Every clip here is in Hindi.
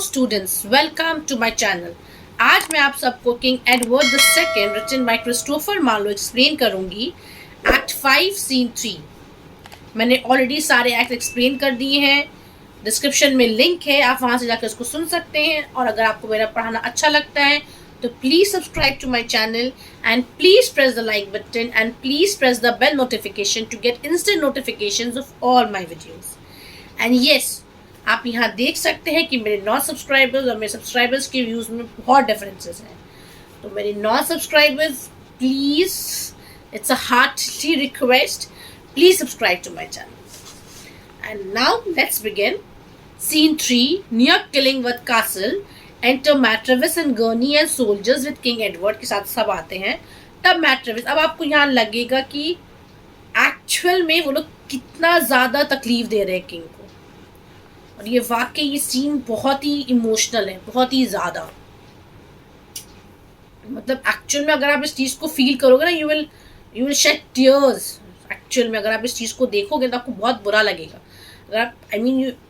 students, welcome to my channel. आज मैं आप सबको King Edward the Second written by Christopher Marlowe explain करूंगी एक्ट 5 सीन 3। मैंने ऑलरेडी सारे एक्ट एक्सप्लेन कर दिए हैं, डिस्क्रिप्शन में लिंक है, आप वहां से जाकर उसको सुन सकते हैं। और अगर आपको मेरा पढ़ाना अच्छा लगता है तो please subscribe to my channel and please press the like button and please press the bell notification to get instant notifications of all my videos. And yes, आप यहाँ देख सकते हैं कि मेरे नॉन सब्सक्राइबर्स और मेरे सब्सक्राइबर्स के व्यूज़ में बहुत डिफरेंसेस हैं। तो मेरे non subscribers please, it's a heartly request, please subscribe to my channel. And now let's begin. Scene 3, near Killingworth Castle, enter Matrevis and Gurney and soldiers with King Edward के साथ सब आते हैं। तब मैट ट्रेविस, अब आपको यहाँ लगेगा कि एक्चुअल में वो लोग कितना ज़्यादा तकलीफ दे रहे हैं किंग को, और ये वाकई ये सीन बहुत ही इमोशनल है, बहुत ही ज़्यादा। मतलब एक्चुअल में अगर आप इस चीज़ को फील करोगे ना, you will shed tears. Actual में अगर आप इस चीज़ को देखोगे तो आपको बहुत बुरा लगेगा। अगर आप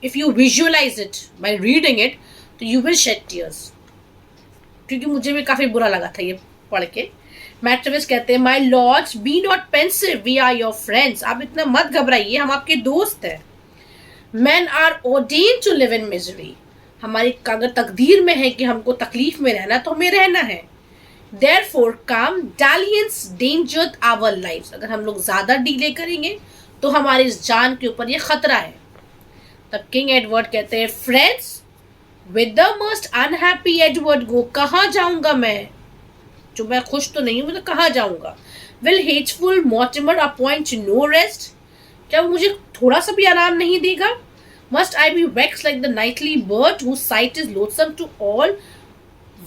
if you visualise it by reading it तो यू विल शेड टीयर्स, क्योंकि मुझे भी काफ़ी बुरा लगा था ये पढ़ के। मैट ट्रेविस कहते हैं, my lords be not pensive, we are your friends. आप इतना मत घबराइए, हम आपके दोस्त हैं। Men are ordained to live in misery. हमारी अगर तकदीर में है कि हमको तकलीफ में रहना तो हमें रहना है। Therefore come dalliance dangered our lives. अगर हम लोग ज़्यादा डीले करेंगे तो हमारी इस जान के ऊपर ये खतरा है। तब किंग एडवर्ड कहते हैं, friends with the most unhappy Edward go, कहाँ जाऊंगा मैं, जो मैं खुश तो नहीं हूँ, तो कहाँ जाऊंगा। Will hateful Mortimer appoint no rest? क्या वो मुझे थोड़ा सा भी आराम नहीं देगा। Must I be vexed like the nightly bird whose sight is loathsome to all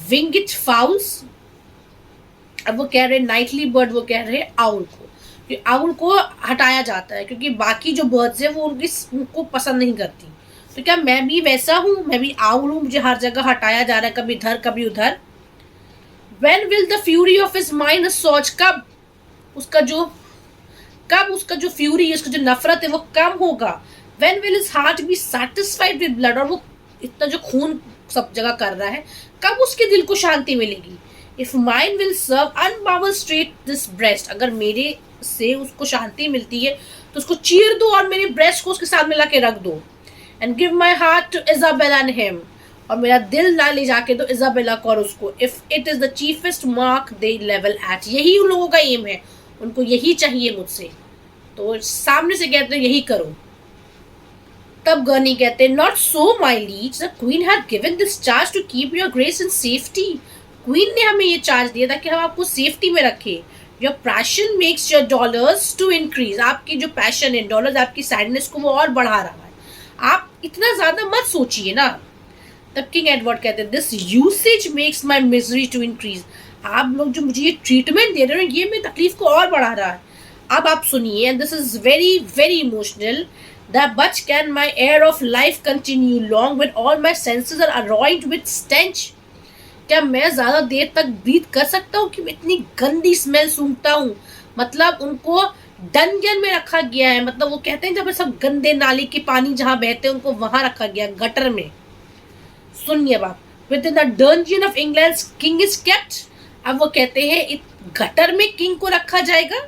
winged fowls? अब वो कह रहे नाइटली बर्ड, वो कह रहे आउल को, कि आउल को हटाया जाता है क्योंकि बाकी जो बर्ड्स हैं वो उनको पसंद नहीं करती। तो क्या मैं भी वैसा हूँ, मैं भी आउल हूँ, मुझे हर जगह हटाया जा रहा है, कभी इधर कभी उधर। When will the fury of his mind assuage? कब उसका जो फ्यूरी है, उसका जो नफरत है वो कम होगा। When will his heart be satisfied with blood? और वो इतना जो खून सब जगह कर रहा है, कब उसके दिल को शांति मिलेगी। If mine will serve unbound straight this breast, अगर मेरे से उसको शांति मिलती है तो उसको चीर दो और मेरे ब्रेस्ट को उसके साथ मिला के रख दो। And give my heart to Isabella and him, और मेरा दिल ना ले जाके दो इजाबेला को और उसको। If it is the chiefest mark they level at, यही उन लोगों का एम है, उनको यही चाहिए मुझसे, तो सामने से कहते हैं यही करो। तब गर्नी कहते हैं, not so my liege, the queen had given this charge to keep your grace in safety. Queen ने हमें ये चार्ज दिया था कि हम आपको सेफ्टी में रखें। Your passion makes your dolours to increase, आपकी जो पैशन है, डॉलर्स आपकी सैडनेस को वो और बढ़ा रहा है, आप इतना ज़्यादा मत सोचिए ना। तब किंग एडवर्ड कहते हैं, this usage makes my misery to increase, आप लोग जो मुझे ये ट्रीटमेंट दे रहे हो ये मेरी तकलीफ को और बढ़ा रहा है। अब आप सुनिए, and this is very very emotional. The but can my air of life continue long when all my senses are annoyed with stench. क्या मैं ज़्यादा देर तक ब्रीथ कर सकता हूँ कि मैं इतनी गंदी स्मेल सूंघता हूँ। मतलब उनको डंजन में रखा गया है, मतलब वो कहते हैं जब सब गंदे नाली के पानी जहाँ बहते हैं उनको वहाँ रखा गया, गटर में। सुनिए बाप, with in the dungeon of England king is kept. अब वो कहते हैं गटर में किंग को रखा जाएगा।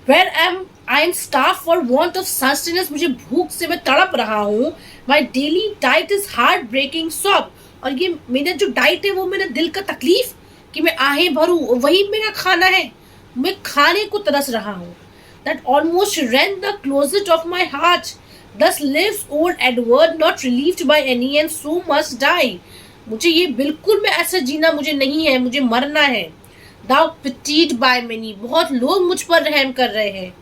Where I am starved for want of sustenance, मुझे भूख से मैं तड़प रहा हूँ। My daily diet is heart breaking sob, और ये मेरा जो डाइट है वो मेरा दिल का तकलीफ कि मैं आहें भरूँ, वही मेरा खाना है, मैं खाने को तरस रहा हूँ। That almost rent the closet of my heart. Thus lives old Edward, not relieved by any, and so must die. मुझे ये बिल्कुल में ऐसा जीना मुझे नहीं है, मुझे मरना है। Thou pitied by many, बहुत लोग मुझ पर रहम कर रहे हैं।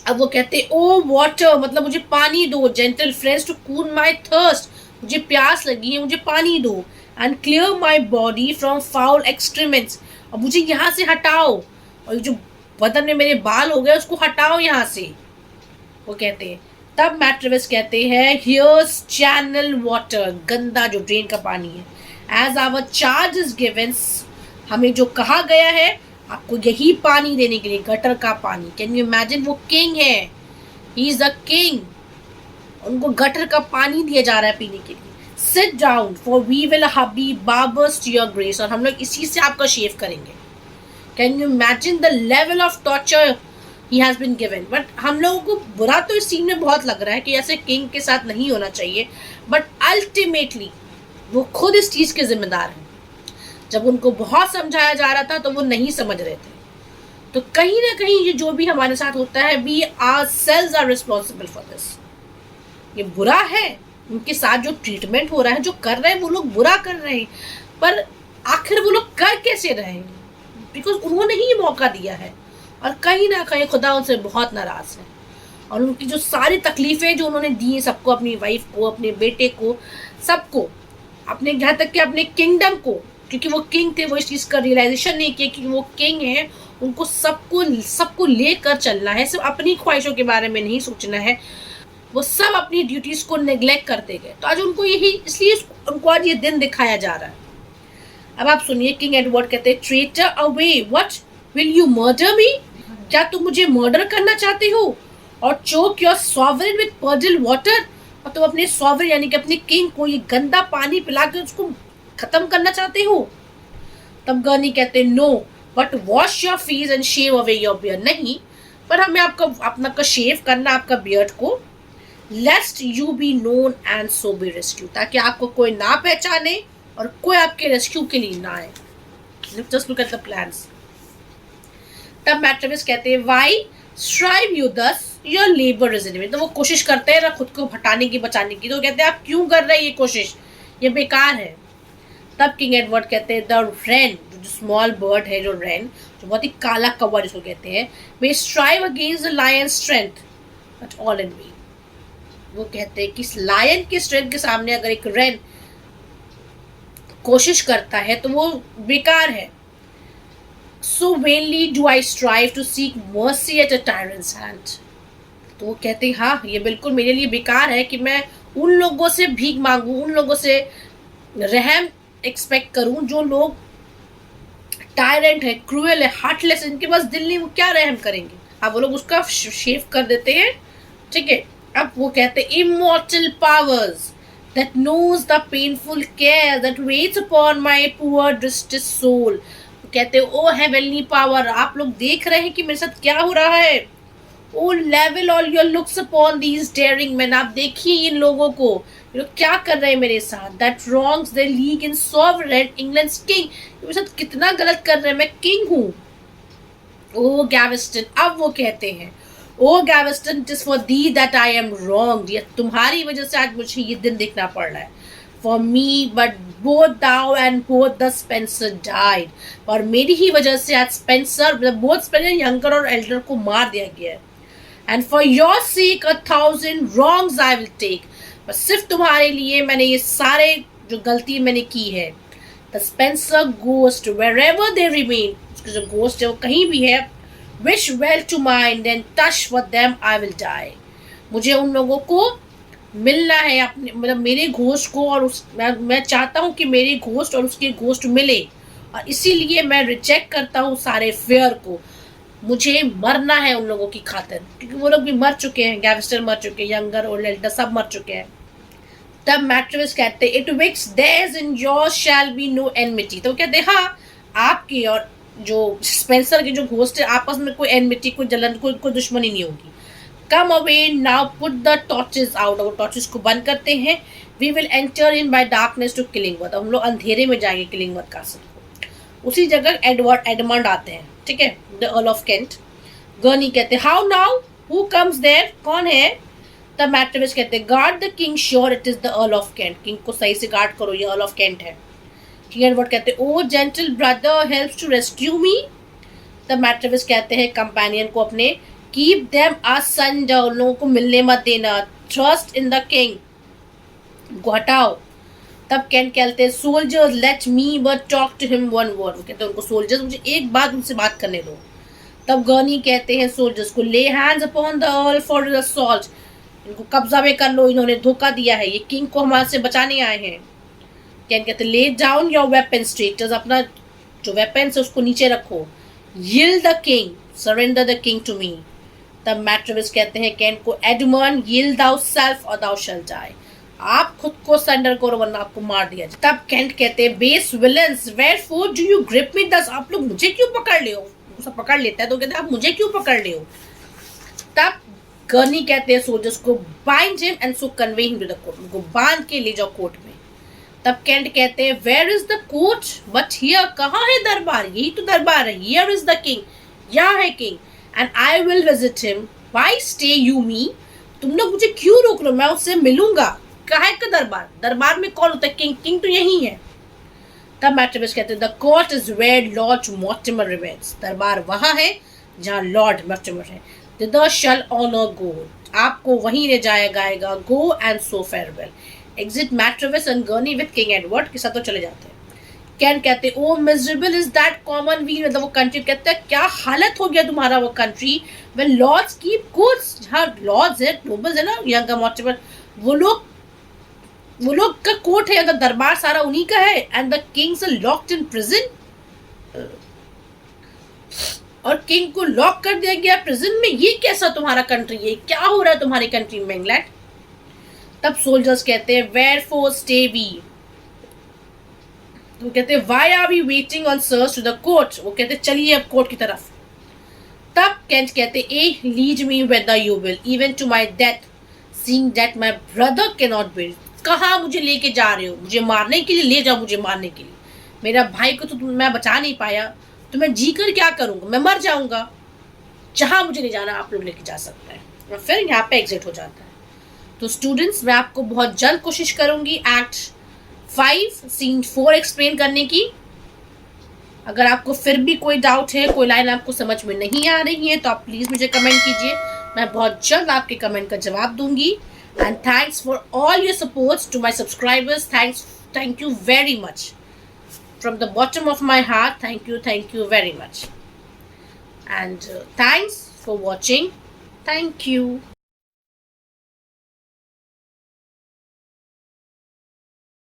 अब वो कहते हैं, ओ वाटर, मतलब मुझे पानी दो। Gentle friends to cool my thirst, मुझे प्यास लगी है, मुझे पानी दो। And clear my body from foul excrements, और मुझे यहाँ से हटाओ, और जो बदन में मेरे बाल हो गए उसको हटाओ यहाँ से, वो कहते हैं। तब मैट ट्रेविस कहते हैं, हियर्स चैनल वाटर, गंदा जो ड्रेन का पानी है। As our charge is given, हमें जो कहा गया है आपको यही पानी देने के लिए, गटर का पानी। कैन यू इमेजिन, वो किंग है, ही इज द किंग, उनको गटर का पानी दिया जा रहा है पीने के लिए। Sit down for we will be barbers to your grace, और हम लोग इसी से आपका शेव करेंगे। Can you imagine the level of torture he has been given. But हम लोगों को बुरा तो इस सीन में बहुत लग रहा है कि ऐसे किंग के साथ नहीं होना चाहिए, बट अल्टीमेटली वो खुद इस चीज के जिम्मेदार हैं। जब उनको बहुत समझाया जा रहा था तो वो नहीं समझ रहे थे। तो कहीं ना कहीं ये जो भी हमारे साथ होता है, we ourselves are responsible for this. ये बुरा है, उनके साथ जो ट्रीटमेंट हो रहा है, जो कर रहे हैं वो लोग बुरा कर रहे हैं, पर आखिर वो लोग कर कैसे रहे हैं? बिकॉज उन्होंने ही मौका दिया है, और कहीं ना कहीं खुदा उनसे बहुत नाराज है। और उनकी जो सारी तकलीफें जो उन्होंने दी सबको, अपनी वाइफ को, अपने बेटे को, सबको, अपने यहाँ तक कि अपने किंगडम को, क्योंकि वो किंग थे, वो इस चीज़ का रियलाइजेशन नहीं किया कि वो किंग है। उनको सबको लेकर चलना है, सिर्फ अपनी ख्वाहिशों के बारे में नहीं सोचना है। वो सब अपनी ड्यूटीज को नेग्लेक्ट करते गए। तो आज उनको यही, इसलिए उनको आज ये दिन दिखाया जा रहा है। अब आप सुनिए, किंग एडवर्ड कहते हैं, traitor away, what will you murder me? क्या तुम मुझे मर्डर करना चाहते हो? और choke your sovereign with puddle water, और तुम अपने सॉवरेन यानी कि अपने किंग को ये गंदा पानी पिलाकर उसको खत्म करना चाहते हो? तब गनी कहते हैं, no but wash your face and shave away your beard. नहीं, पर हमें अपना शेव करना आपका बियर्ड को, lest you be known and so be rescue, ताकि आपको कोई ना पहचाने और कोई आपके रेस्क्यू के लिए ना आए। Just look at the plans. तब मैट्रेविस कहते हैं, वाई स्ट्राइव यू दस, योर लेबर इज इन। तो वो कोशिश करते हैं ना खुद को हटाने की, बचाने की। तो कहते हैं, आप क्यों कर रहे हैं ये कोशिश, ये बेकार है। तब किंग एडवर्ड कहते हैं, द रेन, जो स्मॉल बर्ड है, जो रेन, जो बहुत ही काला कौवा जिसको कहते हैं, may strive against the lion strength but all in vain. वो कहते हैं कि लायन के स्ट्रेंथ के सामने अगर एक रेन कोशिश करता है तो वो बेकार है। So vainly do I strive to seek mercy at a tyrant's hand. तो वो कहते हैं, हाँ, ये बिल्कुल मेरे लिए बेकार है कि मैं उन लोगों से भीख मांगू, उन लोगों से रहम एक्सपेक्ट करूं जो लोग टायरेंट है, क्रूएल है, हार्टलेस, इनके पास दिल नहीं, वो क्या रहम करेंगे। अब वो लोग उसका शेव कर देते हैं, ठीक है। अब वो कहते हैं, immortal powers that knows the painful care that waits upon my poor distressed soul। वो कहते हैं, ओ हेवनली पावर, आप लोग देख रहे हैं कि मेरे साथ क्या हो रहा है। O level all your looks upon these daring man, आप देखिए इन लोगों को, ये लोग क्या कर रहे हैं मेरे साथ। That wrongs the league in sovereign England's king, मेरे साथ कितना गलत कर रहे हैं, मैं किंग हूँ। ओ गैवेस्टन, अब वो कहते हैं, O Gaveston, it is for thee that I am wrong, ये तुम्हारी वजह से आज मुझे ये दिन देखना पड़ रहा है। For me but both thou and both the Spencer died, और मेरी ही वजह से आज स्पेंसर, बोथ स्पेंसर यंगर और एल्डर को मार दिया गया है। And for your sake 1,000 wrongs I will take, बस सिर्फ तुम्हारे लिए मैंने ये सारे जो गलती मैंने की है। The Spencer ghost wherever they remain, उसके जो गोस्ट है वो कहीं भी है, wish well to mine and touch for them I will die। मुझे उन लोगों को मिलना है, अपने मतलब मेरे घोस्ट को, और मैं चाहता हूँ कि मेरे घोस्ट और उसके घोस्ट मिले, और इसीलिए मैं रिजेक्ट करता हूँ सारे फेयर को। मुझे मरना है उन लोगों की खातिर, क्योंकि वो लोग भी मर चुके हैं, गैवेस्टर मर चुके हैं, यंगर और एल्डर सब मर चुके हैं। तब मैट्रेविस कहते हैं, it wicks theirs in yours shall be no enmity. तो कहते हैं, हाँ, आपकी और जो स्पेंसर के जो घोस्ट है आपस में कोई एनमिटी, कोई जलन, कोई दुश्मनी नहीं होगी। Come away now, put the torches out, और टॉर्चेस को बंद करते हैं। We will enter in by darkness to Killingworth, हम लोग अंधेरे में जाएंगे किलिंगवर्थ कासल को। उसी जगह एडमंड आते हैं, ठीक है, the Earl of Kent. Gurney कहते हैं, how now, who comes there, कौन है? तब मैट्रेविस कहते हैं, guard the king, sure it is the Earl of Kent, king को सही से गार्ड करो, ये अर्ल ऑफ केंट है। किंग एडवर्ड कहते हैं, O gentle brother helps to rescue me. तब मैट्रेविस कहते हैं कंपेनियन को अपने, कीप देम असंडर, उन लोगों को मिलने मत देना, ट्रस्ट इन द किंग, उनको हटाओ। तब केंट कहते हैं, soldiers let me but talk to him one word, वो कहते हैं उनको, सोल्जर्स मुझे एक बात उनसे बात करने दो। तब गर्नी कहते हैं सोल्जर्स को, ले hands upon the earl for the assault, इनको कब्जा में कर लो, इन्होंने धोखा दिया है, ये किंग को हमारे से बचाने आए हैं। केंट कहते हैं, lay down your weapons traitors, अपना जो वेपन्स है उसको नीचे रखो। Yield the king, surrender the king to me. तब मैट्रिविस कहते हैं कैंट को, एडमंड यील्ड दाउ सेल्फ और दाउ शैल डाई, आप खुद को सरेंडर करो वरना आपको मार दिया जाए। तब कैंट कहते हैं, base villains wherefore do you grip me thus, आप लोग मुझे क्यों पकड़ ले हो, सब पकड़ लेता है तो कहते हैं आप मुझे क्यों पकड़ ले हो। तब गनी कहते हैं सोल्जर्स को, bind him and so convey him to the court, उनको बांध के ले जाओ कोर्ट में। तब कैंट कहते हैं, where is the court but here, कहाँ है दरबार, यही तो दरबार है, हियर इज द किंग, यहाँ है king, and I will visit him, why stay you me, तुम लोग मुझे क्यों रोक रहे हो, मैं उससे मिलूंगा, काहे का दरबार, दरबार में कौन होता है, किंग, किंग तो यही है। तब मैट्रिविस कहते हैं, the court is where Lord Mortimer remains, दरबार वहां है जहां लॉर्ड मॉर्टिमर है। Thither shall honor go, आपको वहीं ले जाया जाएगा, go and so farewell, exit Matrevis and Gurney with King Edward के साथ तो चले जाते हैं। कैन कहते हैं, oh miserable is that commonweal, मतलब वो कंट्री, कहते हैं क्या हालत हो गया तुम्हारा वो country, when lords keep courts, जहाँ लॉर्ड्स है, नोबल्स है ना, यहाँ का मॉर्टिमर, वो लोग का कोर्ट है, अगर दरबार सारा उन्हीं का है, and the kings are locked in prison, और किंग को लॉक कर दिया गया प्रिजन में, ये कैसा तुम्हारा कंट्री है, क्या हो रहा है तुम्हारी कंट्री में इंग्लैंड। तब सोल्जर्स कहते हैं, वेयर फोर स्टे वी, तो कहते हैं why are we waiting on search to the court, वो कहते हैं चलिए अब कोर्ट की तरफ। तब कैंट कहते हैं, ah lead me whether you will even to my death seeing that my brother can not build, कहाँ मुझे लेके जा रहे हो, मुझे मारने के लिए ले जाओ, मुझे मारने के लिए, मेरा भाई को तो मैं बचा नहीं पाया, तो मैं जी कर क्या करूंगा, मैं मर जाऊंगा, जहां मुझे ले जाना आप लोग लेके जा सकते हैं। और फिर यहाँ पे एग्जिट हो जाता है। तो स्टूडेंट्स, मैं आपको बहुत जल्द कोशिश करूंगी एक्ट 5 सीन 4 एक्सप्लेन करने की। अगर आपको फिर भी कोई डाउट है, कोई लाइन आपको समझ में नहीं आ रही है, तो आप प्लीज मुझे कमेंट कीजिए, मैं बहुत जल्द आपके कमेंट का जवाब दूंगी। And thanks for all your support to my subscribers, thank you very much from the bottom of my heart, thank you very much, and thanks for watching, thank you.